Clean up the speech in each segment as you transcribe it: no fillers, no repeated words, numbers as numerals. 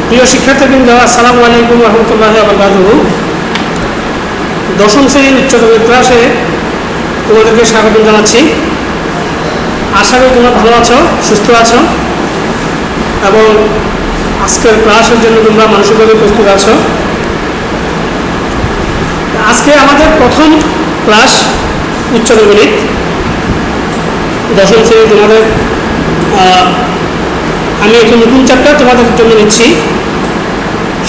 প্রিয় শিক্ষার্থীবৃন্দ, আসসালামু আলাইকুম রহমতুল্লাহ বারাকাতুহু। দশম শ্রেণীর উচ্চতর ক্লাসে তোমাদেরকে স্বাগত জানাচ্ছি। আশা করি তোমরা ভালো আছো, সুস্থ আছো এবং আজকের ক্লাসের জন্য তোমরা মানসিকভাবে প্রস্তুত আছো। আজকে আমাদের প্রথম ক্লাস উচ্চতর গণিত দশম শ্রেণী। তোমাদের আমি একটি নতুন চ্যাপ্টার তোমাদের জন্য নিচ্ছি,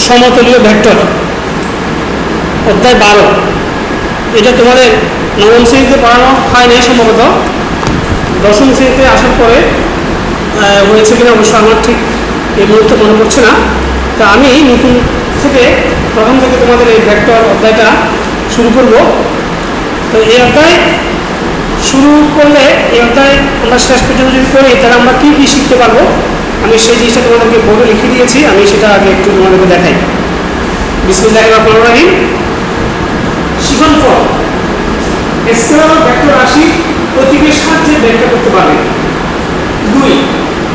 সমতলীয় ভেক্টর, অধ্যায় 12। এটা তোমাদের নবম শ্রেণীতে পড়ানো হয় নাই সম্ভবত, দশম শ্রেণীতে আসার পরে হয়েছে কিনা অবশ্য আমার ঠিক এই মুহূর্তে মনে পড়ছে না। তা আমি নতুন থেকে প্রথম থেকে তোমাদের এই ভেক্টর অধ্যায়টা শুরু করব। তো এই অধ্যায় শুরু করলে এই অধ্যায় আমরা শেষ পর্যন্ত যদি করি তাহলে আমরা কী কী শিখতে পারবো, আমি সেই জিনিসটা তোমাদেরকে বোর্ডে লিখে দিয়েছি। আমি সেটা আগে একটু তোমাদেরকে দেখাই। বিসমিল্লাহির রহমানির রহিম। শিখন ফল স্কেলার ভেক্টর রাশি প্রতীকের সাহায্যে ব্যাখ্যা করতে পারবে। 2,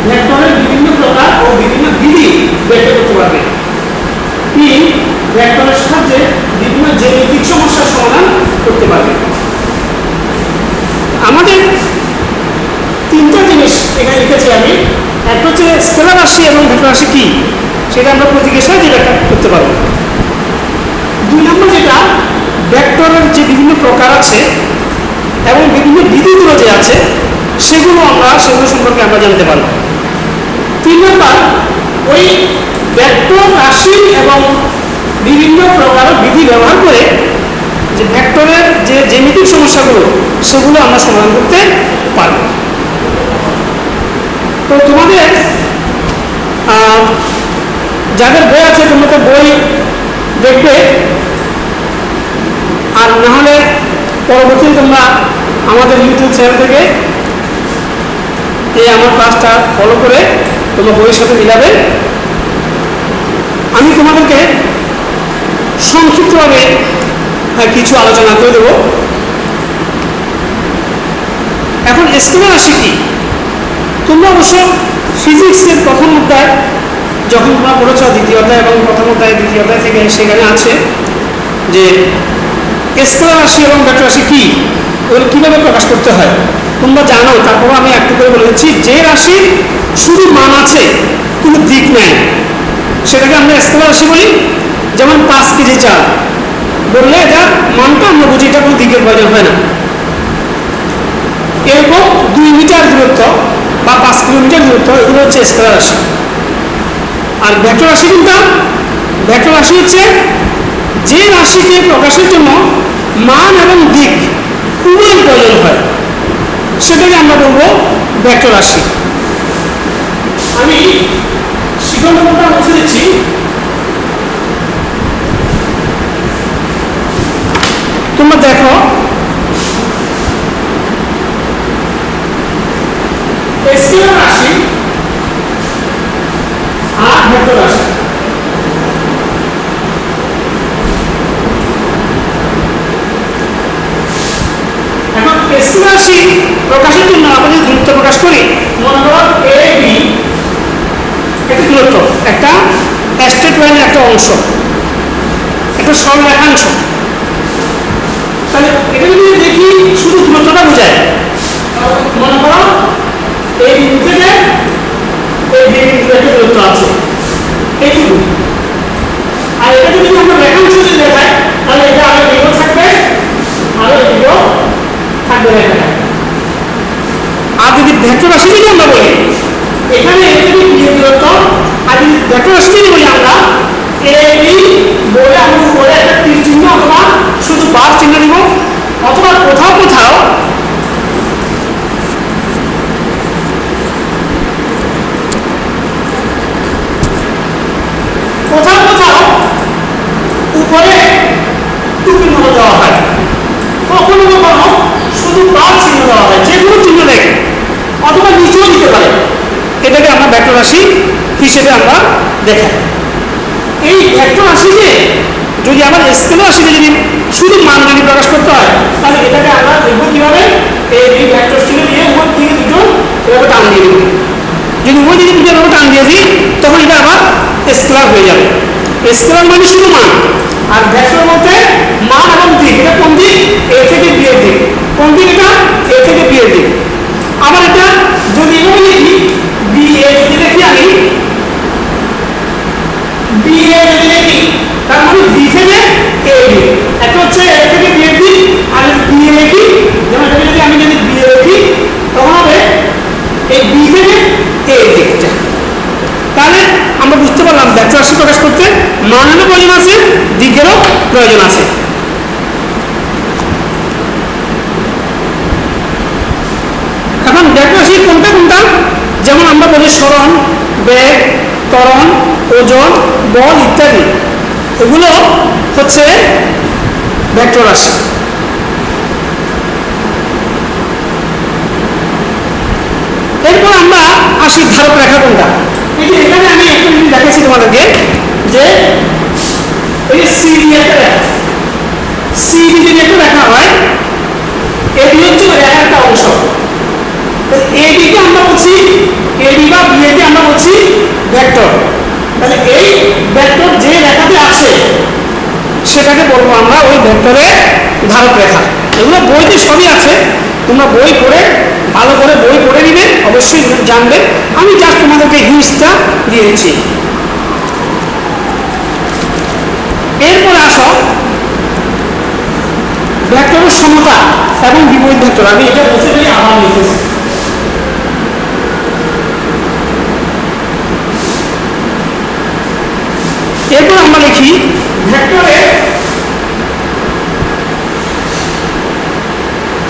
ভেক্টরের বিভিন্ন প্রকার ও বিভিন্ন বিধি ব্যাখ্যা করতে পারবে। 3, ভেক্টরের সাহায্যে বিভিন্ন জ্যামিতিক সমস্যার সমাধান করতে পারবে। আমাদের তিনটা জিনিস এখানে লিখেছি আমি। একটা হচ্ছে স্কেলার রাশি এবং ভেক্টর রাশি কি, সেটা আমরা প্রতীকের সাহায্যে ব্যাখ্যা করতে পারবো। 2 নম্বর যেটা, ভেক্টরের যে বিভিন্ন প্রকার আছে এবং বিভিন্ন বিধিগুলো যে আছে সেগুলো সম্পর্কে আমরা জানতে পারবো। 3 নম্বর, ওই ভেক্টর রাশি এবং বিভিন্ন প্রকার বিধি ব্যবহার করে যে ভেক্টরের যে জ্যামিতিক সমস্যাগুলো সেগুলো আমরা সমাধান করতে পারবো। তো তোমাদের যাদের বই আছে তোমরা তো বই দেখবে, আর না হলে পরবর্তীতে তোমরা আমাদের ইউটিউব চ্যানেল থেকে এই আমার ক্লাসটা ফলো করে তোমরা বইয়ের সাথে মিলাবে। আমি তোমাদেরকে সংক্ষিপ্তভাবে কিছু আলোচনা করে দেব। এখন স্কেলার রাশি কি, তোমরা অবশ্য ফিজিক্সের প্রথম অধ্যায় যখন তোমরা পড়েছ, দ্বিতীয় অধ্যায় এবং প্রথম অধ্যায় দ্বিতীয় অধ্যায় থেকে সেখানে আছে যে স্কেলার রাশি এবং ভেক্টর রাশি কি, ওগুলো কীভাবে প্রকাশ করতে হয় তোমরা জানো। তারপরও আমি একটু করে বলে দিচ্ছি। যে রাশির শুধু মান আছে কোনো দিক নেই সেটাকে আমরা স্কেলার রাশি বলি। যেমন 5 কেজি চাল বললে এটা মানটা আমরা বুঝি, এটা কোনো দিকের প্রয়োজন হয় না। এরকম 2 মিটার দূরত্ব বা 5 কিলোমিটার দূরত্ব, এগুলো হচ্ছে স্কেলার রাশি। আর ভেক্টর রাশি কোনটা? ভেক্টর রাশি হচ্ছে যে রাশিকে প্রকাশের জন্য মান এবং দিক উভয় প্রয়োজন হয়, সেটাকে আমরা বলবো ভেক্টর রাশি। আমি শিক্ষণটা মুছে দিচ্ছি। তোমরা দেখো স্কেলার রাশি আর ভেক্টর রাশি। এখন স্কেলার রাশি প্রকাশের জন্য আমরা যদি দূরত্ব প্রকাশ করি, মনে করো এ বি একটা দূরত্ব, একটা স্ট্রেট লাইনের একটা অংশ, একটা সরলরেখাংশ। তাহলে এটা যদি দেখি শুধু দূরত্বটা বোঝায়, মনে করো এই বিন্দু থেকে এই বিন্দু একটা দূরত্ব আছে এইটুকু। আর এটা যদি আমরা রেখাংশ যদি দেখাই তাহলে এটা আরো এগো থাকবে, আরো এগো থাকবে রেখাটা। আর যদি ভেক্টর রাশি যদি আমরা বলি, এখানে এটা যদি দূরত্ব, আর যদি ভেক্টর রাশি যদি বলি আমরা এ বি বলে আমরা উপরে একটা তীর চিহ্ন অথবা শুধু বার চিহ্ন দিব, অথবা কোথাও কোথাও কোথাও কোথাও উপরে টুপি চিহ্ন দেওয়া হয়, কখনো কখনো শুধু বার চিহ্ন দেওয়া হয়, যে কোনো চিহ্ন দেখে, অথবা নিচেও দিতে পারে। এটাকে আমরা ভেক্টর রাশি হিসেবে আমরা দেখাই। এই ভেক্টর রাশিকে যদি আমার স্কেলার রাশিকে যদি শুধু মান যদি প্রকাশ করতে হয় তাহলে এটাকে আমরা দেখবো কিভাবে, এই ভেক্টর চিহ্ন দিয়ে উপর থেকে দুটো এভাবে টান দিয়ে দেবো। যদি উপর দিকে দুটো এভাবে টান দিয়েছি তখন এটা আবার স্কেলার হয়ে যাবে। স্কেলার মানে শুধু মান, আর ভেক্টর বলতে মান এবং দিক। এটা কোন দিক? এ থেকে বি এর দিক। কোন দিক এটা? এ থেকে বি এর দিক। আবার এটা যদি এভাবে লিখি, বি এ যদি লিখি আমি, বি এ যদি লিখি, তার মানে বি থেকে এ দিক। এটা হচ্ছে এ থেকে বি এর দিক। আর বি এ লিখি, যেমন এটা যদি আমি যদি বি এ লিখি, তখন হবে এই বি থেকে এ দিকটা। তাহলে আমরা বুঝতে পারলাম ভেক্টর রাশি প্রকাশ করতে মানেরও প্রয়োজন আছে, দিকেরও প্রয়োজন আছে। এখন ভেক্টর রাশি কোনটা কোনটা? যেমন আমরা বলি সরণ, বেগ, ত্বরণ, ওজন, বল ইত্যাদি, এগুলো হচ্ছে ভেক্টর রাশি। এরপর আমরা আসি ধারক রেখা কোনটা। এই যে এখানে আমি একটা জিনিস দেখাচ্ছি তোমাদেরকে, যে এই যে সিডি একটা রেখা, সিডি যদি একটা রেখা হয়, এটি হচ্ছে রেখার একটা অংশ। এডি কে আমরা বলছি, এডি বা বিএ কে আমরা বলছি ভেক্টর। তাহলে এই ভেক্টর যে রেখাতে আছে সেটাকে বলবো আমরা ওই ভেক্টরের ধারক রেখা। এগুলো বইতে সবই আছে, তোমরা বই পড়ে ভালো করে বই পড়ে নিবে, অবশ্যই জানবে। আমি জাস্ট তোমাদেরকে হিন্টসটা দিয়েছি। এরপরে আসো ভেক্টরের সমতা এবং বিপরীত ভেক্টর। আমি এটা বসে ফেলি, আবার লিখেছি। এরপর আমরা লিখি ভেক্টরের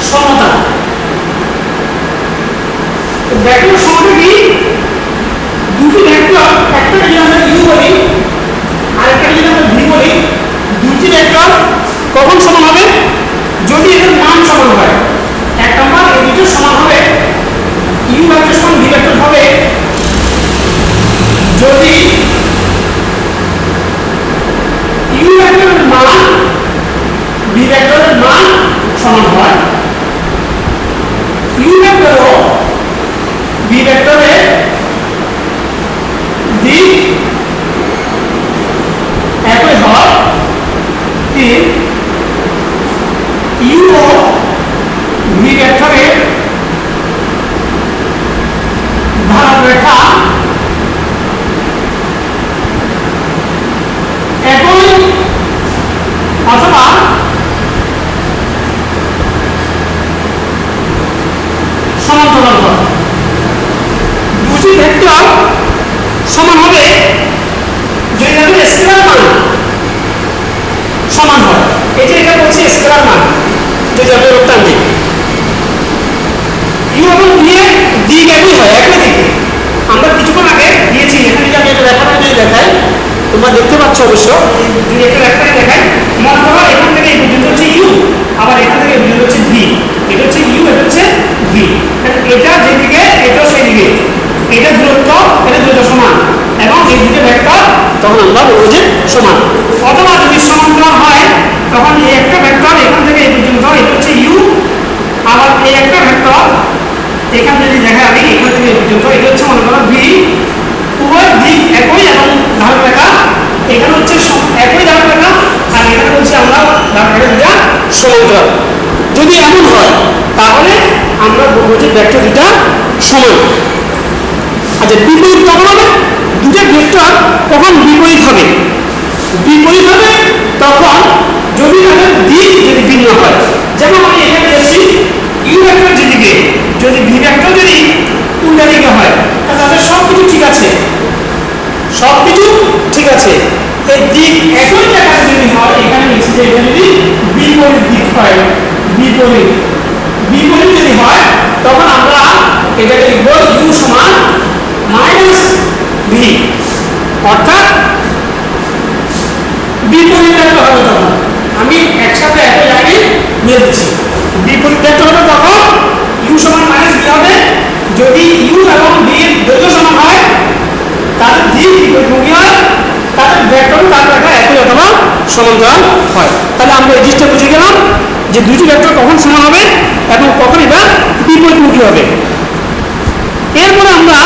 সমতা। ভেক্টর সমতা কি? দুটি ভেক্টর, একটা যদি আমরা ইউ বলি আর একটা যদি আমরা ভি বলি, দুটি ভেক্টর কখন সমান হবে? যদি এদের মান সমান হয়। এক নম্বর, এই দুটো সমান হবে, ইউ ভেক্টর সমান ভি ভেক্টর হবে যদি ইউ ভেক্টরের মান ভি ভেক্টরের মান সমান হয়, ইউ ভেক্টর ও ভি ভেক্টরের দিক একই হয়, তিন ইউ ও ভি ভেক্টরের ধারক রেখা একই অথবা সমান্তরাল হয়। দুটি ভেক্টর সমান হবে যদি তাদের স্কেলার মান সমান হয়। এই যে এটা বলছি স্কেলার মান, যদি আপনি রূপান্তরিক ইউ এবং ভি এর দিক একই হয়, একই দিকে। আমরা কিছুক্ষণ আগে দিয়েছি, এখানে যদি আমি একটা রেফারেন্স যদি দেখাই, তোমরা দেখতে পাচ্ছ অবশ্য, যদি একটা রেফারেন্স দেখাই, মনে করো এখান থেকে এই পর্যন্ত হচ্ছে ইউ, আবার এখান থেকে এই পর্যন্ত হচ্ছে ভি। এটা হচ্ছে ইউ, এটা হচ্ছে ভি। এটা যেদিকে এটাও সেই দিকে, এটা দূরত্ব, এটা দূরত্ব সমান, এবং এই দুটো ভেক্টর তখন আমরা বলবো যে সমান। অথবা যদি সমান্তরাল হয়, তখন এই একটা ভেক্টর এখান থেকে এই পর্যন্ত, এটা হচ্ছে ইউ, আবার এই একটা ভেক্টর এখান থেকে দেখা আমি এখান থেকে এই পর্যন্ত, এটা হচ্ছে মনে করো ভি। উভয় দিক একই এবং ধারক রেখা এখানে হচ্ছে একই ধারক রেখা, আর এখানে বলছি আমরা ধারক রেখা দুটা সমান্তরাল। যদি এমন হয় তাহলে আমরা বলবো যে ভেক্টর দুটা সমান। আচ্ছা, বিপরীত কখন হবে? দুটো ভেক্টর কখন বিপরীত হবে? বিপরীত হবে তখন যদি তাদের দিক যদি ভিন্ন হয়। যেমন আমি এখানে দেখছি ইউ ভেক্টর যেদিকে, যদি ভি ভেক্টর যদি উল্টা দিকে হয়, তাহলে তাদের সবকিছু ঠিক আছে, সবকিছু ঠিক আছে। এই দিক একই জায়গায় যদি হয়, এখানে লিখছি যে এটা যদি বিপরীত দিক হয়, বিপরীত বিপরীত যদি হয়, তখন আমরা এটাকে লিখব ইউ সমান মাইনাস ভি, অর্থাৎ বিপরীত ভেক্টর হবে। তখন আমি একসাথে একই জায়গায় নিয়ে দিচ্ছি, বিপরীত ভেক্টর হবে তখন ইউ সমান মাইনাস ভি হবে যদি ইউ এবং ভি এর দৈর্ঘ্য সমান হয়, তাদের দিক বিপরীতমুখী হয়, তাদের ভেক্টর তার রেখা একই অথবা সমান্তরাল হয়। তাহলে আমরা এই জিনিসটা বুঝে গেলাম যে দুটি ভেক্টর কখন সমান হবে এবং কখন এটা বিপরীতমুখী হবে। এরপরে আমরা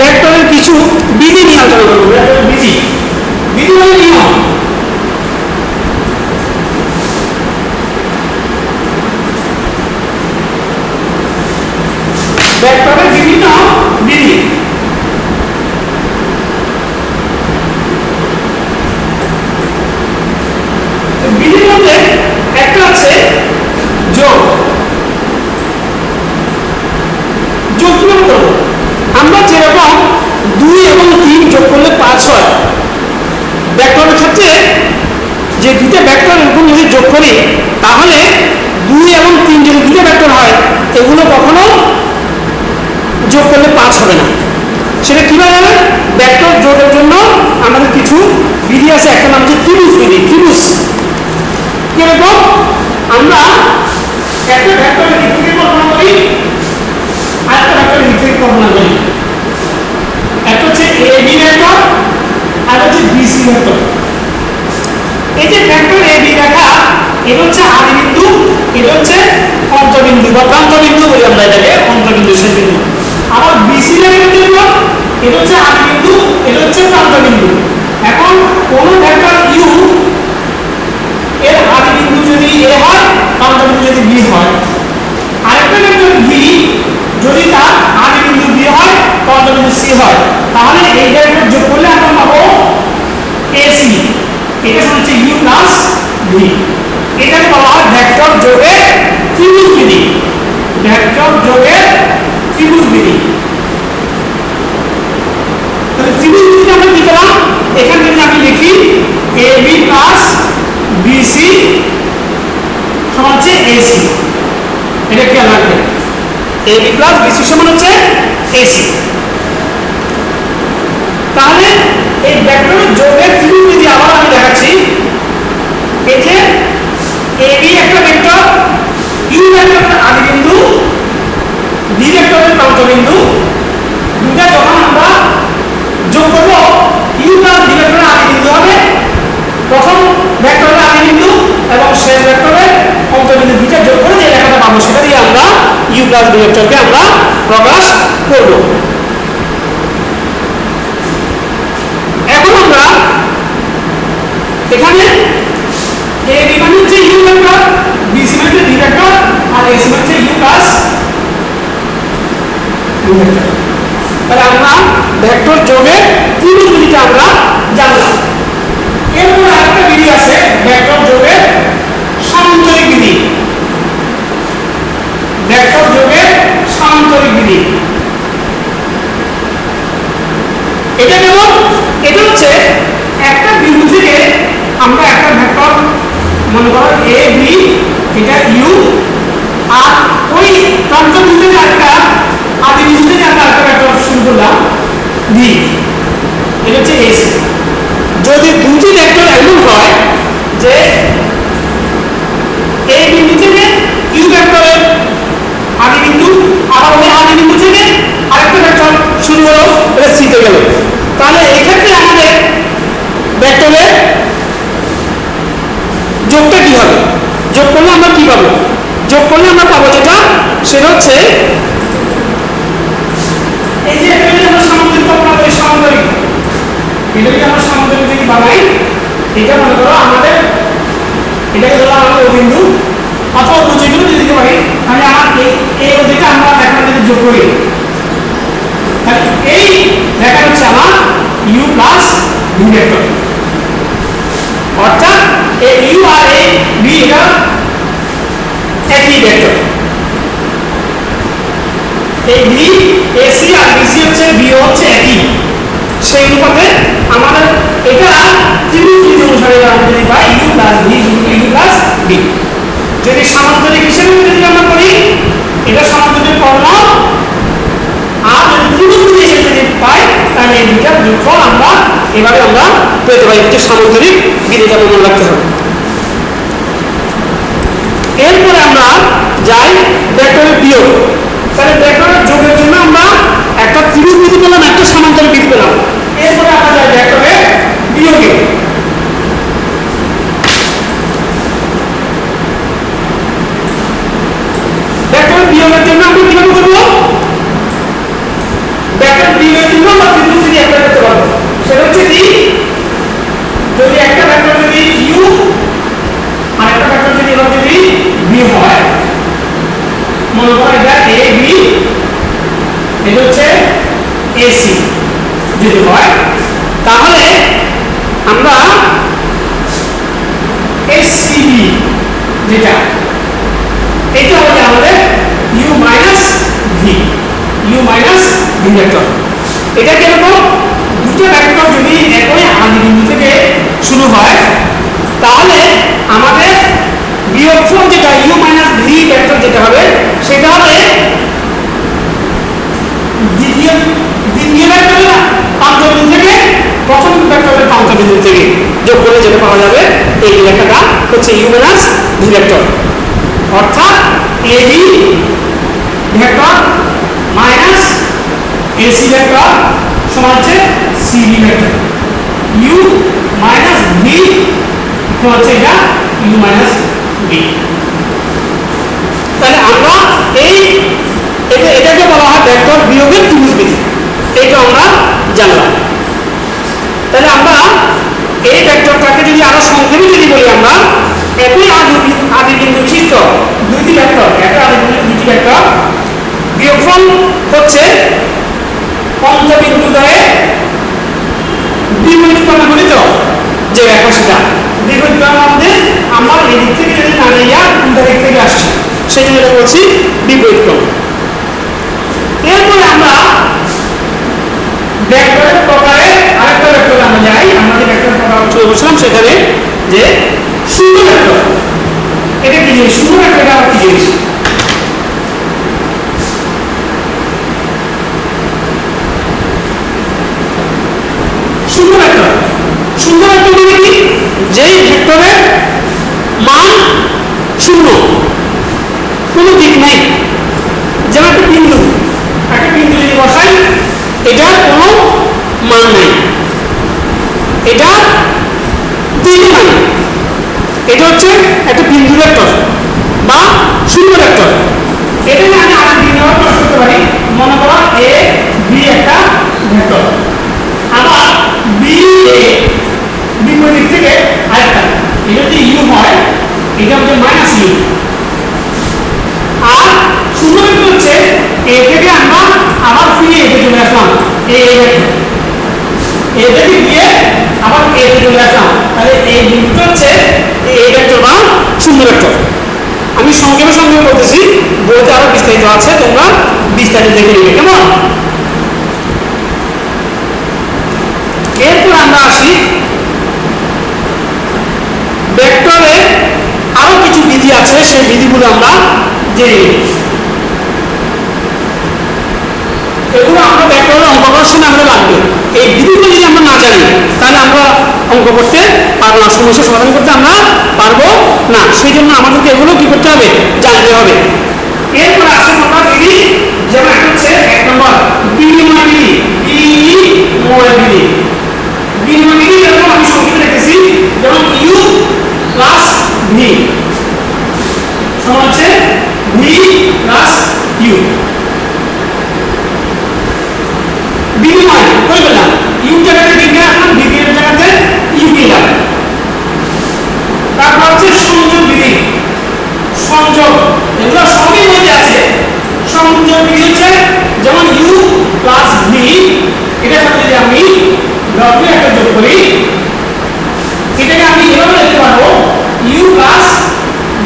ভেক্টরের কিছু বিধি নিয়ে আলোচনা করব। ভেক্টরের বিধি সেটা কিভাবে হবে? ভেক্টর যোগের জন্য আমাদের কিছু বিধি আছে, একটা নাম হচ্ছে ত্রিভুজ বিধি। ত্রিভুজ কিরকম? আমরা একটা ভেক্টরের দিক থেকে কল্পনা করি, আরেকটা ভেক্টরের দিক থেকে কল্পনা করি। একটা হচ্ছে AB ভেক্টর আর হচ্ছে BC ভেক্টর। এই যে ভেক্টর AB রেখা, এটা হচ্ছে আদি বিন্দু, এটা হচ্ছে অন্তবিন্দু বা প্রান্তবিন্দু বলি আমরা এটাকে, অন্তবিন্দু শেষ বিন্দু। আবার BC রেখার জন্য এটা হচ্ছে আদি বিন্দু, এটা হচ্ছে প্রান্তবিন্দু। এখন কোন ভেক্টর U এর আদি বিন্দু যদি A হয়, প্রান্তবিন্দু যদি B হয়, আরেকটা ভেক্টর V যদি তার আদি বিন্দু B হয়, প্রান্তবিন্দু C হয়, তাহলে এই ভেক্টর যোগ করলে আমরা পাবো AC। এটা হচ্ছে U প্লাস V। এটাকে বলা হয় ভেক্টর যোগের ত্রিভুজ বিধি। ভেক্টর যোগের ত্রিভুজ বিধি। তাহলে ত্রিভুজ বিধিতে আমরা কি পেলাম? এখান থেকে আমি লিখি AB প্লাস BC সমান হচ্ছে AC। এটা কি লাগবে? AB প্লাস BC সমান হচ্ছে AC। তাহলে এই ভেক্টর যোগের ত্রিভুজ বিধি আবার আমি দেখাচ্ছি। এই যে AB একটা ভেক্টর, U ভেক্টরের আদি বিন্দু, B ভেক্টরের প্রান্তবিন্দু, দুটো যখন আমরা যোগ করব, U প্লাস B ভেক্টরের আদি বিন্দু হবে প্রথম ভেক্টরের আদি বিন্দু এবং শেষ ভেক্টরের অন্তবিন্দু, দুটো যোগ করে যে রেখাটা পাবো সেটা দিয়ে আমরা U প্লাস B ভেক্টরকে আমরা প্রকাশ করব। এখন আমরা এখানে AB মানে হচ্ছে U ভেক্টর, BC মানে হচ্ছে B ভেক্টর, আর AC মানে হচ্ছে U প্লাস B ভেক্টর। তাহলে আমরা ভেক্টর যোগের ত্রিভুজ বিধিটা আমরা জানলাম। এরপর আরেকটা বিধি আছে ভেক্টর যোগের সামান্তরিক বিধি। ভেক্টর যোগের সামান্তরিক বিধি এটা কেমন? এটা হচ্ছে একটা বিন্দু থেকে আমরা একটা ভেক্টর মনে করো A B, এটা U, আর ওই প্রান্ত বিন্দু থেকে একটা আদি বিন্দু থেকে আমরা একটা ভেক্টর শুরু করলাম B, এটা হচ্ছে AC। যদি দুটি ভেক্টর এমন হয় যে A বিন্দু থেকে U ভেক্টরের আদি বিন্দু, আবার ওই আদি বিন্দু থেকে আরেকটা ভেক্টর শুরু হলো, এটা C তে গেল, তাহলে এক্ষেত্রে আমাদের ভেক্টরের যোগটা কি হবে? যোগ করলে আমরা কি পাবো? যোগ করলে আমরা পাবো যেটা, সেটা হচ্ছে এই যে এটা যদি আমরা সামান্তরিক কল্পনা করি, সামান্তরিক, এটা যদি আমরা সামান্তরিক যদি বানাই, এটা মনে করো আমাদের এটাকে ধরো আমাদের ও বিন্দু অথবা ও যেগুলো যদি দিতে পারি, তাহলে আমার এই যেটা আমরা ভেক্টর যদি যোগ করি, তাহলে এই ভেক্টর হচ্ছে আমার U প্লাস B ভেক্টর। অর্থাৎ এই U আর এই B এটা একই ভেক্টর। এই B AC আর BC হচ্ছে B হচ্ছে একই, সেই অনুপাতে আমাদের এটা ত্রিভুজ বিধি অনুসারে আমরা যদি পাই U plus B U plus B। যদি সামান্তরিক হিসেবে যদি আমরা করি, এটা সামান্তরিক কর্ণ, আর যদি ত্রিভুজ বিধি হিসেবে যদি পাই, তাহলে এই দুটার যোগফল আমরা এভাবে আমরা পেতে পারি। যে সামান্তরিক বিধিটা মনে রাখতে হবে। এরপরে আমরা যাই ভেক্টরের বিয়োগ। তাহলে ভেক্টরের যোগের জন্য আমরা একটা ত্রিভুজ বিধি পেলাম, একটা সামান্তরিক বিধি পেলাম। এরপরে আমরা যাই ভেক্টরের বিয়োগে। ভেক্টরের বিয়োগের জন্য আমরা কিভাবে করব? ভেক্টর বিয়োগের জন্য আমরা ত্রিভুজ বিধি অ্যাপ্লাই করতে পারবো। সেটা হচ্ছে কি, যদি একটা ভেক্টর যদি U আর একটা ভেক্টর যদি এবার যদি B হয়, মনে করো এটা AB, এটা হচ্ছে AC যদি হয়, তাহলে আমরা SCB যেটা, এটা হবে আমাদের U minus V, U minus V vector. এটা কিরকম? দুটো ভেক্টর যদি একই আদি বিন্দু থেকে শুরু হয়, তাহলে আমাদের বিয়োগফল যেটা U মাইনাস V ভেক্টর যেটা হবে, সেটা হবে দ্বিতীয় ভেক্টরের এই লেখাটা হচ্ছে ইউ মাইনাস ভি ভেক্টর, অর্থাৎ AB vector minus AC vector সমান হচ্ছে CB vector, u minus v হচ্ছে এটা ইউ মাইনাস বি। তাহলে আমরা এটাকে বলা হয় ভেক্টর বিয়োগের ত্রিভুজ বিধি, এটা আমরা জানলাম। তাহলে আমরা এই ভেক্টরটাকে যদি আরো সংক্ষেপে যদি বলি, আমরা একই আদি বিন্দু বিশিষ্ট দুইটি ভেক্টর, একই আদি বিন্দু দুইটি ভেক্টর বিয়োগফল হচ্ছে পঞ্চবিন্দু দ্বয়ে বিপরীত ক্রমে গুণিত যে রেখা, সেটা বিপরীত ক্রমের মধ্যে আমরা এই দিক থেকে যদি না নিয়ে উল্টা দিক থেকে আসছি, সেই জন্য এটা বলছি বিপরীত ক্রম। এরপরে আমরা ভেক্টরের প্রকারে আরেকটা ভেক্টরে আমরা যাই। আমরা যে ভেক্টরের প্রকার চলে বসলাম সেখানে যে শূন্য ভেক্টর, এটা কি জিনিস? শূন্য ভেক্টর এটা কি জিনিস? শূন্য ভেক্টর, শূন্য ভেক্টর মানে কি? যেই ভেক্টরের মান শূন্য, কোনো দিক নাই, যেমন একটা বিন্দু যদি বসাই, এটার কোনো মান নাই, এটা দিকও নাই, এটা হচ্ছে একটা বিন্দু ভেক্টর বা শূন্য ভেক্টর। এটা নিয়ে আমি আরেক দিক নেওয়ার প্রশ্ন করতে পারি। মনে করো এ বি একটা ভেক্টর, আবার বি এ বিপরীত থেকে আরেকটা, এটা যদি ইউ হয় এটা হচ্ছে মাইনাস ইউ, আর শূন্য ভেক্টর হচ্ছে এ থেকে আমরা আবার ফিরে এতে চলে আসলাম, এ থেকে গিয়ে আবার এতে চলে আসলাম, তাহলে এই বিন্দুটা হচ্ছে এই ভেক্টর বা শূন্য ভেক্টর। আমি সংক্ষেপে বলতেছি, বইতে আরো বিস্তারিত আছে, তোমরা বিস্তারিত দেখে নিবে, কেমন? এরপর আমরা আসি ভেক্টরে আরো কিছু বিধি আছে, সেই বিধিগুলো আমরা জেনে নিই। এগুলো আমরা ভেক্টরের অঙ্ক করার সময় আমরা লাগবে। এই বিধিগুলো যদি আমরা না জানি তাহলে আমরা অঙ্ক করতে পারবো না, সমস্যা সমাধান করতে আমরা পারবো না। সেই জন্য আমাদেরকে এগুলো কি করতে হবে? জানতে হবে। এরপর আছে নম্বর বিধি, যেমন একটা হচ্ছে 1 নম্বর বিনিময় বিধি, বিনিময় বিধি। বিনিময় বিধি এরকম আমি সংক্ষেপে লিখেছি, যেমন ইউ প্লাস ভি সমান হচ্ছে ভি প্লাস ইউ। বিনিময় করে পেলাম, ইউ জায়গাতে ভি কে আসলাম, ভি এর জায়গাতে ইউ পেলাম। তারপর হচ্ছে সংযোগ বিধি, সংযোগ, এগুলো সবই মধ্যে আছে। সংযোগ বিধি হচ্ছে যেমন ইউ প্লাস ভি, এটার সাথে যদি আমি ডব্লিউ একটা যোগ করি, এটাকে আমি এভাবে লিখতে পারবো ইউ প্লাস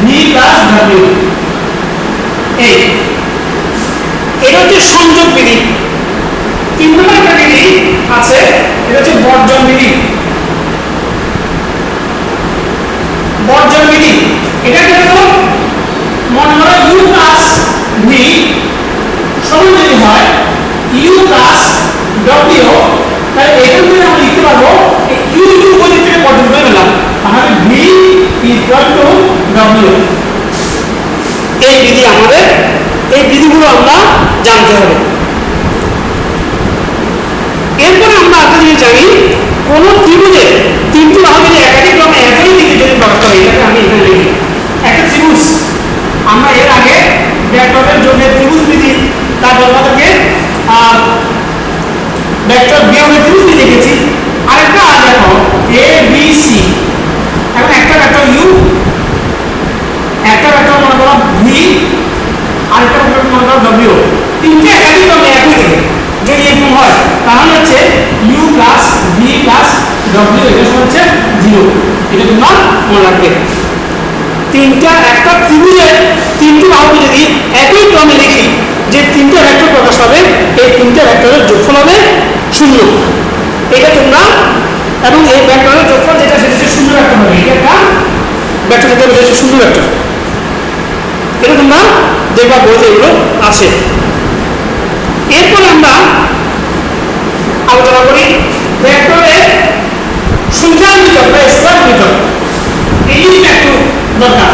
ভি প্লাস ডব্লিউ। এটা হচ্ছে সংযোগ বিধি। 3 নম্বর একটা বিধি আছে, এটা হচ্ছে বর্জন বিধি। বর্জন বিধি এটা কি হলো? মনে করো ইউ প্লাস ভি সমান যদি হয় ইউ প্লাস ডব্লিউ, তাহলে এখান থেকে আমরা লিখতে পারবো ইউ ইউ বলি থেকে বর্জন করে নিলাম, তাহলে ভি ইকুয়াল টু ডব্লিউ। এই বিধি আমাদের, এই বিধিগুলো আমরা জানতে হবে। এরপরে আমরা একটা জিনিস জানি, কোন ত্রিভুজের তিনটি বাহু যদি একাধিক ক্রমে একই দিকে যদি প্রকাশ করে, এটাকে আমি এখানে লিখি একটা ত্রিভুজ। আমরা এর আগে ভেক্টরের জন্য ত্রিভুজ বিধি, তারপর আমাদেরকে ভেক্টর বিয়োগের ত্রিভুজ বিধি দেখেছি। আরেকটা দেখো এ বি সি, এখন একটা ভেক্টর ইউ, একটা ভেক্টর মনে করো ভি, আরেকটা ভেক্টর মনে করো ডব্লিউ, তিনটে একাধিক ক্রমে একই দিকে যদি এরকম হয় তাহলে হচ্ছে ইউ প্লাস ভি প্লাস ডব্লিউ এটা সমান হচ্ছে 0। এটা তোমরা মনে রাখবে। একটা ত্রিভুজের তিনটি বাহুকে যদি একই ক্রমে লিখি, যে তিনটে ভেক্টর প্রকাশ পাবে, এই তিনটে ভেক্টরের যোগফল হবে 0। এটা তোমরা, এবং এই ভেক্টরের যোগফল যেটা সেটা হচ্ছে শূন্য ভেক্টর হবে। এটা একটা ভেক্টর যেটা হচ্ছে শূন্য ভেক্টর, এটা তোমরা দেখবা বইতে এগুলো আছে। এরপরে আমরা আলোচনা করি ভেক্টরের সংখ্যার মিটার বা স্কয়ার মিটার। এই জিনিসটা একটু দরকার।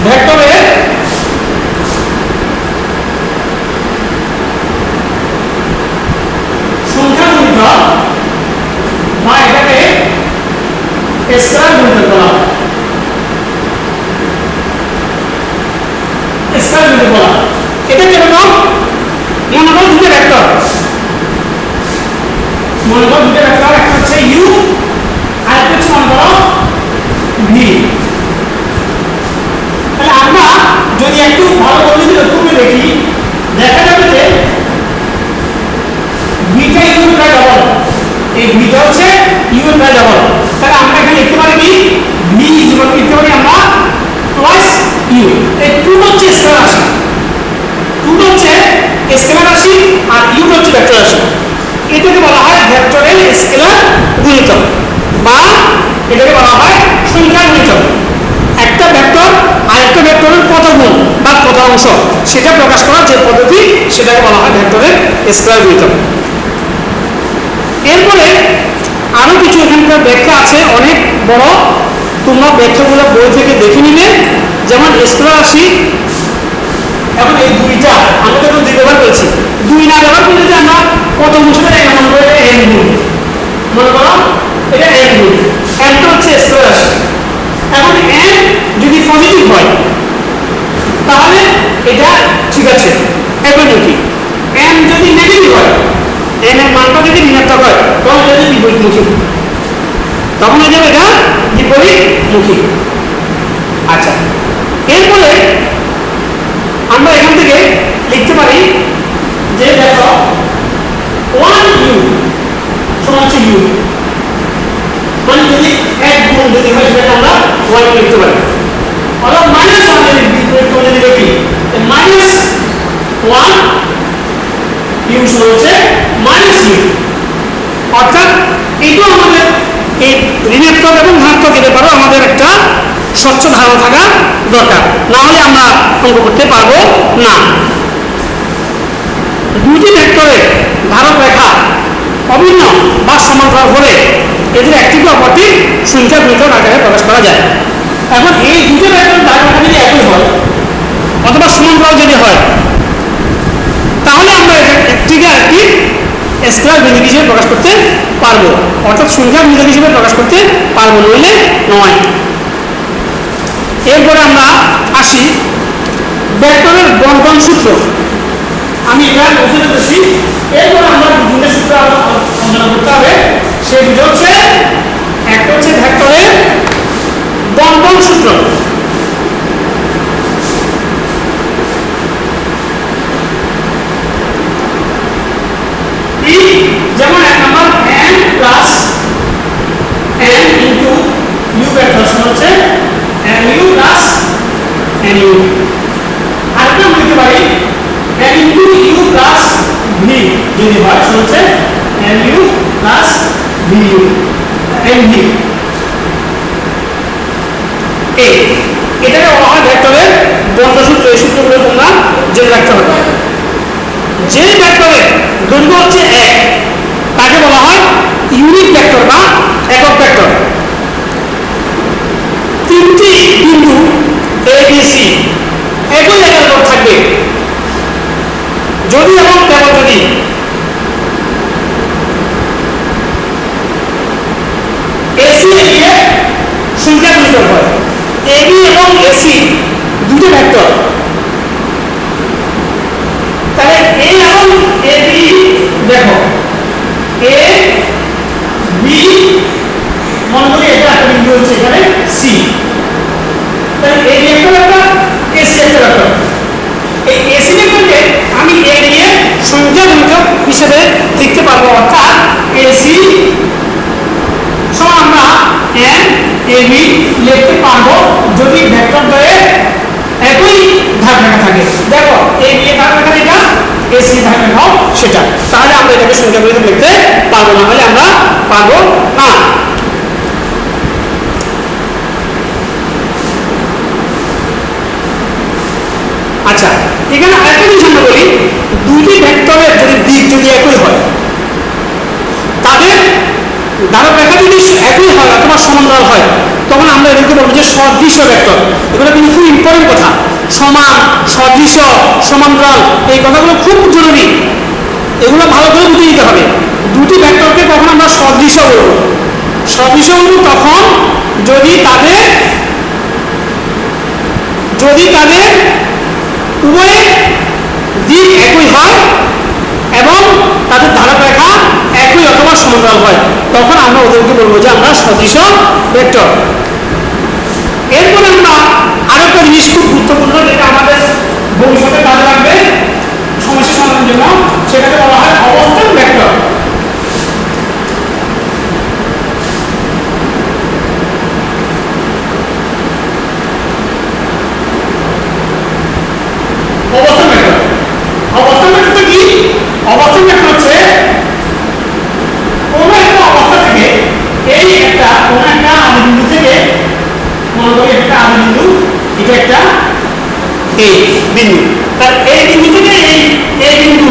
ভেক্টরের সংখ্যা গুণিতক বা এটাকে স্কেলার গুণিতক বলা হয়। স্কেলার গুণিতক বলা হয়। এটা কিরকম? মনে করো দুটো ভেক্টর, মনে করো দুটো ভেক্টর, একটা হচ্ছে u আর একটা হচ্ছে মনে করো v। তাহলে আমরা যদি একটু ভালো করে লক্ষ্য করে দেখি, দেখা যাবে যে vটা u এর প্রায় ডবল, এই vটা হচ্ছে u এর প্রায় ডবল। তাহলে আমরা এখানে লিখতে পারি কি v ইকুয়াল লিখতে পারি আমরা প্লাস u। এই 2 হচ্ছে স্কেলার রাশি, 2 হচ্ছে স্কেলার রাশি আর u হচ্ছে ভেক্টর রাশি। এটাকে বলা হয় ভেক্টরের স্কেলার গুণিতক বা এটাকে বলা হয় সংখ্যা গুণিতক। একটা ভেক্টর আরেকটা ভেক্টরের কত গুণ বা কত অংশ সেটা প্রকাশ করার যে পদ্ধতি সেটাকে বলা হয় ভেক্টরের স্কেলার গুণিতক। এরপরে আরো কিছু এখানকার ব্যাখ্যা আছে অনেক বড়, তোমরা ব্যাখ্যাগুলো বই থেকে দেখে নিবে। যেমন স্কেলার রাশি, এখন এই দুইটা আমরা যখন দুই ব্যবহার করেছি, দুই না ব্যবহার করলে যে আমরা কত অংশটা মনে করো n গুণ, মনে করো এটা n গুণ, n টা হচ্ছে স্কেলার রাশি। এখন n যদি পজিটিভ হয় তাহলে এটা ঠিক আছে একইমুখী, n যদি নেগেটিভ হয়, n এর মানটা যদি ঋণাত্মক হয় তখন এটা বিপরীতমুখী, তখন হয়ে যাবে এটা বিপরীতমুখী। আচ্ছা, এরপরে আমরা এখান থেকে লিখতে পারি যে দেখো 1u সমান হচ্ছে u, মানে যদি এক গুণ যদি হয় সেটা আমরা 1 লিখতে পারি। অর্থাৎ মাইনাস 1 যদি বিপরীত করে যদি লিখি মাইনাস 1 u সমান হচ্ছে মাইনাস u। অর্থাৎ এইটাও আমাদের এই ঋণাত্মক এবং ধনাত্মক এর ব্যাপারে আমাদের একটা স্বচ্ছ ধারণা থাকা দরকার, না হলে আমরা অঙ্ক করতে পারবো না। দুইটি ভেক্টরের ধারক রেখা অভিন্ন বা সমান্তরাল হলে এদের একটিকে অপরটি সংখ্যা গুণিতক আকারে প্রকাশ করা যায়। এখন এই দুটো ভেক্টরের ধারক রেখা যদি একই হয় অথবা সমান্তরাল যদি হয় তাহলে আমরা একটিকে আরেকটি স্কেলার গুণিতক হিসেবে প্রকাশ করতে পারবো, অর্থাৎ সংখ্যা গুণিতক হিসেবে প্রকাশ করতে পারবো, নইলে নয়। এরপরে আমরা আসি ভেক্টরের বণ্টন সূত্র। আমি এটা বুঝে দিতেছি, এরপরে আমরা দুটো সূত্র আলোচনা করতে হবে। সেই দুটো হচ্ছে, একটা হচ্ছে ভেক্টরের বণ্টন সূত্র। যেমন এক নম্বর n plus n into u vector সমান হচ্ছে nu প্লাস nu। আরেকটা আমরা লিখতে পারি n into u plus v যদি হয় সমান হচ্ছে nu প্লাস vu nv। এটাকে বলা হয় ভেক্টরের বণ্টন সূত্র। এই সূত্রগুলো তোমরা জেনে রাখতে হবে। যে ভেক্টরের দৈর্ঘ্য হচ্ছে 1 তাকে বলা হয় ইউনিট ভেক্টর বা একক ভেক্টর। তিনটি বিন্দু a b c একই জায়গার উপর থাকবে যদি এবং কেবল যদি ac এর সংখ্যা গুণিতক হয়। ab এবং ac দুটো ভেক্টর, তাহলে a এবং ab দেখো a b মনে করি এটা একটা বিন্দু হচ্ছে এখানে c, তাহলে a b একটা ভেক্টর ac একটা ভেক্টর। এই ac ভেক্টরকে আমি a দিয়ে সংখ্যা গুণিতক হিসেবে লিখতে পারবো, অর্থাৎ ac সমান আমরা n ab লিখতে পারবো যদি ভেক্টর দ্বয়ের একই ধার রেখা থাকে। দেখো ab এর ধার রেখা এটা, ac ধার রেখাও সেটা, তাহলে আমরা এটাকে সংখ্যা গুণিতক লিখতে পারবো, না হলে আমরা পারবো না। আচ্ছা, এখানে আরেকটা জিনিস আমরা বলি, দুইটি ভেক্টরের যদি দিক যদি একই হয় তাদের ধারক রেখা যদি একই হয় অথবা সমান্তরাল হয় তখন আমরা এদেরকে বলবো যে সদৃশ ভেক্টর। এগুলো কিন্তু খুব ইম্পর্টেন্ট কথা, সমান, সদৃশ, সমান্তরাল, এই কথাগুলো খুব জরুরি, এগুলো ভালো করে বুঝে নিতে হবে। দুটি ভেক্টরকে কখন আমরা সদৃশ বলবো? সদৃশ বলবো তখন যদি তাদের উভয়ের দিক একই হয় এবং তাদের ধারক রেখা একই অথবা সমান্তরাল হয়, তখন আমরা ওদেরকে বলবো যে আমরা সদৃশ ভেক্টর। এরপরে আমরা আরেকটা জিনিস খুব গুরুত্বপূর্ণ, যেটা আমাদের ভবিষ্যতে কাজে লাগবে সমস্যা সমাধানের জন্য, সেটাকে বলা হয় অবস্থান ভেক্টর। অবস্থান ভেক্টর, অবস্থান ভেক্টর কি? অবস্থান ভেক্টর হচ্ছে কোনো একটা অবস্থা থেকে এই একটা কোনো একটা আদি বিন্দু থেকে, মনে করি একটা আদি বিন্দু, এটা একটা এই বিন্দু, তার এই বিন্দু থেকে এই বিন্দু,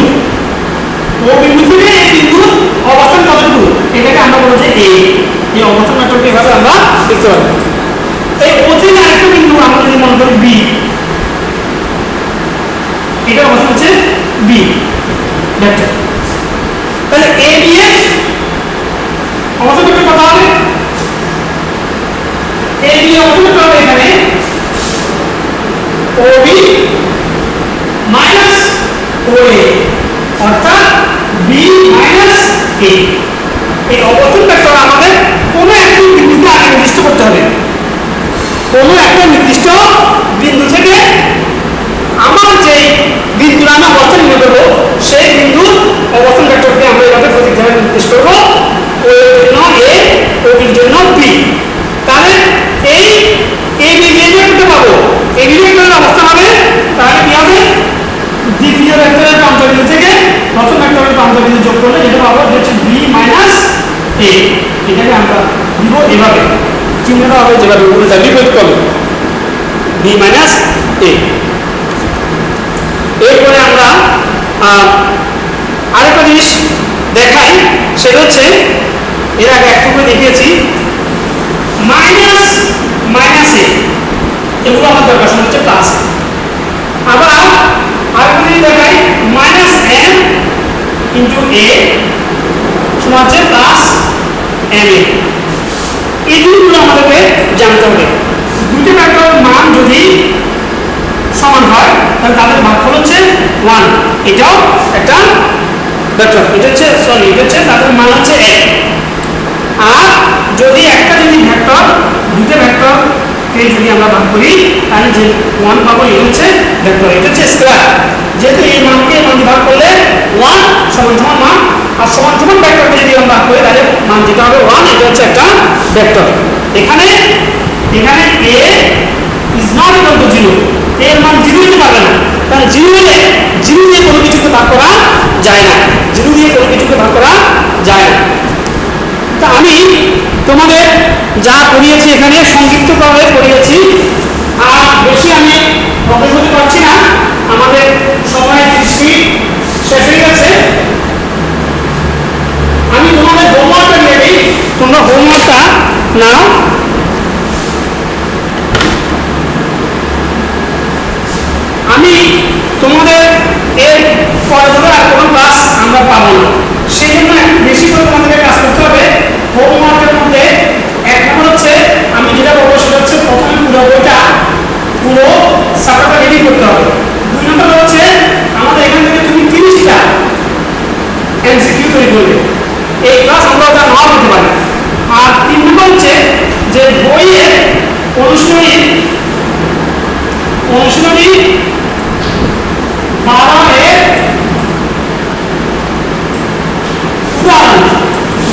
ও বিন্দু থেকে এই বিন্দু অবস্থান কতটুকু, এটাকে আমরা বলবো যে এই অবস্থান ভেক্টরকে এভাবে আমরা লিখতে পারি। এই ও থেকে আরেকটা বিন্দু আমরা যদি মনে করি বি, এটা অবস্থান হচ্ছে বি ভেক্টর। তাহলে এ বি এর অবস্থান ভেক্টর কত হবে? এ বি এর অবস্থান ভেক্টর হবে এখানে ও বি মাইনাস ও এ, অর্থাৎ বি মাইনাস এ। এই অবস্থান ভেক্টর আমাদের কোনো একটা বিন্দুকে আগে নির্দিষ্ট করতে হবে, কোনো একটা নির্দিষ্ট বিন্দু থেকে আমার যে বিন্দুর আমি অবস্থান নির্ণয় করবো সেই বিন্দুর অবস্থান ভেক্টরকে আমরা এভাবে প্রতীকভাবে নির্দেশ করবো, ও এর জন্য এ, ও বির জন্য বি। তাহলে এই এ বি ভেক্টরটা পাবো, এ বি ভেক্টরের অবস্থান হবে, তাহলে কি হবে? দ্বিতীয় ভেক্টরের প্রান্তবিন্দু থেকে প্রথম ভেক্টরের প্রান্তবিন্দু যোগ করলে যেটা পাবো যে হচ্ছে বি মাইনাস এ। এটাকে আমরা দিব এভাবে, চিহ্নটা হবে যেভাবে উল্টা বিপরীত করবে, বি মাইনাস এ। এরপরে আমরা আরেকটা জিনিস দেখাই, সেটা হচ্ছে এর আগে একটু করে দেখিয়েছি মাইনাস মাইনাস এ, এগুলো আমার দরকার শোনা হচ্ছে প্লাস। আবার আরেকটা জিনিস দেখাই মাইনাস এম ইন্টু এ শোনা হচ্ছে প্লাস এম এ। এই দুটোগুলো আমাদেরকে জানতে হবে। দুটো ভেক্টরের মান যদি সমান হয় তাহলে তাদের ভাগফল হচ্ছে 1, এটাও একটা ভেক্টর, এটা হচ্ছে তাদের মান হচ্ছে 1। আর যদি একটা যদি ভেক্টর দুটো ভেক্টরকে যদি আমরা ভাগ করি তাহলে যে 1 পাবো এটা হচ্ছে ভেক্টর, এটা হচ্ছে স্কয়ার। যেহেতু এই মানকে মান ভাগ করলে 1 সমান সমান মান, আর সমান সমান ভেক্টরকে যদি আমরা ভাগ করি তাহলে মান যেটা হবে 1, এটা হচ্ছে একটা ভেক্টর। এখানে a is not equal to 0, এর মান 0 হতে পারবে না, কারণ 0 হলে 0 দিয়ে কোনো কিছুকে ভাগ করা যায় না, 0 দিয়ে কোনো কিছুকে ভাগ করা যায় না। তা আমি তোমাদের যা পড়িয়েছি এখানে সংক্ষিপ্তভাবে পড়িয়েছি, আর বেশি আমি প্রকাশ করতে পারছি না, আমাদের সময় 30 মিনিট শেষ হয়ে গেছে। আমি তোমাদের হোমওয়ার্কটা দিয়ে দিই, তোমরা হোমওয়ার্কটা নাও। আমি তোমাদের এর পরে আর কোনো ক্লাস আমরা পাবো না, সেই জন্য একটু বেশি করে তোমাদেরকে কাজ করতে হবে। হোমওয়ার্কের মধ্যে এক নম্বর হচ্ছে আমি যেটা বলবো সেটা হচ্ছে প্রথমে পুরো সাপোর্টটা রেডি করতে হবে। 2 নম্বর হচ্ছে আমাদের এখান থেকে তুমি 30টা এমসিকিউ তৈরি করবে, এই ক্লাস আমরা ওটা নাও করতে পারি। আর 3 নম্বর হচ্ছে যে বইয়ের অনুশীলনী 12-এর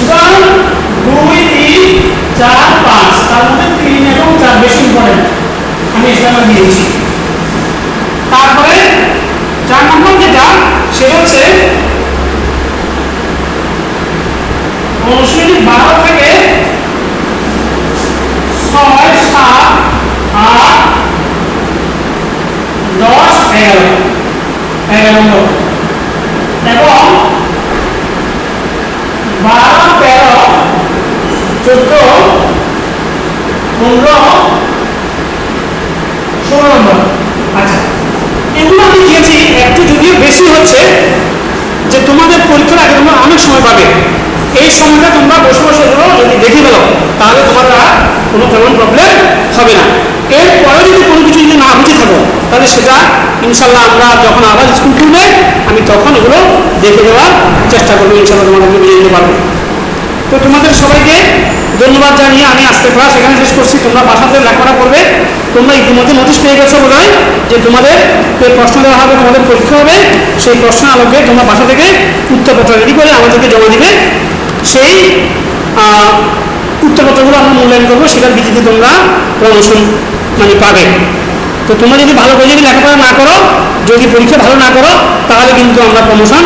উদাহরণ 2, 3, 4, 5, তার মধ্যে 3 এবং 4 বেশি ইম্পর্টেন্ট, আমি এটা দিয়েছি। তারপরে 4 নম্বর যেটা সেটা হচ্ছে অনুশীলনী 12 থেকে 6, 7, 8, 10, 11 নম্বর এবং 12 14, 15, 16 নম্বর। আচ্ছা, এগুলো আমি দিয়েছি একটু যদিও বেশি হচ্ছে, যে তোমাদের পরীক্ষার আগে তোমরা অনেক সময় পাবে, এই সময়টা তোমরা বসে বসে এগুলো যদি দেখে গেলো তাহলে তোমার আর কোনো তেমন প্রবলেম হবে না। এরপরে যদি কোনো কিছু যদি না বুঝে থাকো তাহলে সেটা ইনশাল্লাহ আমরা যখন আবার স্কুল খুলবে আমি তখন এগুলো দেখে দেওয়ার চেষ্টা করবো, ইনশাল্লাহ তোমাদেরকে বুঝিয়ে দিতে পারবো। তো তোমাদের সবাইকে ধন্যবাদ জানিয়ে আমি আজকে ক্লাস এখানে শেষ করছি। তোমরা বাসাতে লেখাপড়া করবে। তোমরা ইতিমধ্যে নোটিশ পেয়ে গেছো বোধহয় যে তোমাদের প্রশ্ন দেওয়া হবে, তোমাদের পরীক্ষা হবে, সেই প্রশ্নের আলোকে তোমরা বাসা থেকে উত্তরপত্র রেডি করে আমাদেরকে জমা দিবে। সেই উত্তরপত্রগুলো আমরা মূল্যায়ন করবো, সেটার ভিত্তিতে তোমরা প্রমোশন মানে পাবে। তো তোমরা যদি ভালো করে যদি লেখাপড়া না করো, যদি পরীক্ষা ভালো না করো, তাহলে কিন্তু আমরা প্রমোশন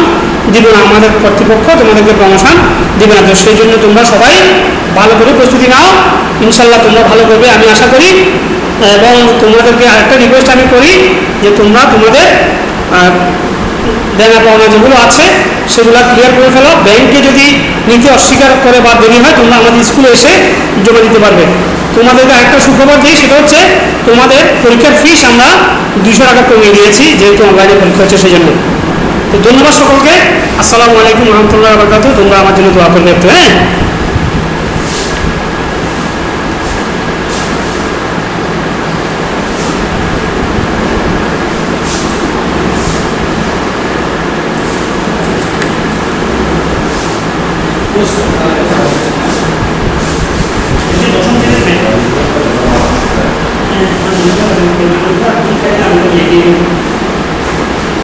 দিব না, আমাদের কর্তৃপক্ষ তোমাদেরকে প্রমোশন দিবে না। তো সেই জন্য তোমরা সবাই ভালো করে প্রস্তুতি নাও, ইনশাল্লাহ তোমরা ভালো করবে আমি আশা করি। এবং তোমাদেরকে আরেকটা রিকোয়েস্ট আমি করি যে তোমরা তোমাদের দেনা পাওনা যেগুলো আছে সেগুলো ক্লিয়ার করে ফেলো। ব্যাংকে যদি নিতে অস্বীকার করে বা দেরি হয় তোমরা আমাদের স্কুলে এসে জমা দিতে পারবে। তোমাদেরকে একটা সুখবর দিই, সেটা হচ্ছে তোমাদের পরীক্ষার ফিস আমরা 200 টাকা কমিয়ে দিয়েছি, যেহেতু অনলাইনে পরীক্ষা হচ্ছে সেই জন্য। তো ধন্যবাদ সকলকে। আসসালামু আলাইকুম রহমতুল্লাহ বারাকাতুহু। তোমরা আমার জন্য দোয়া করবে একটু, হ্যাঁ। Thank you.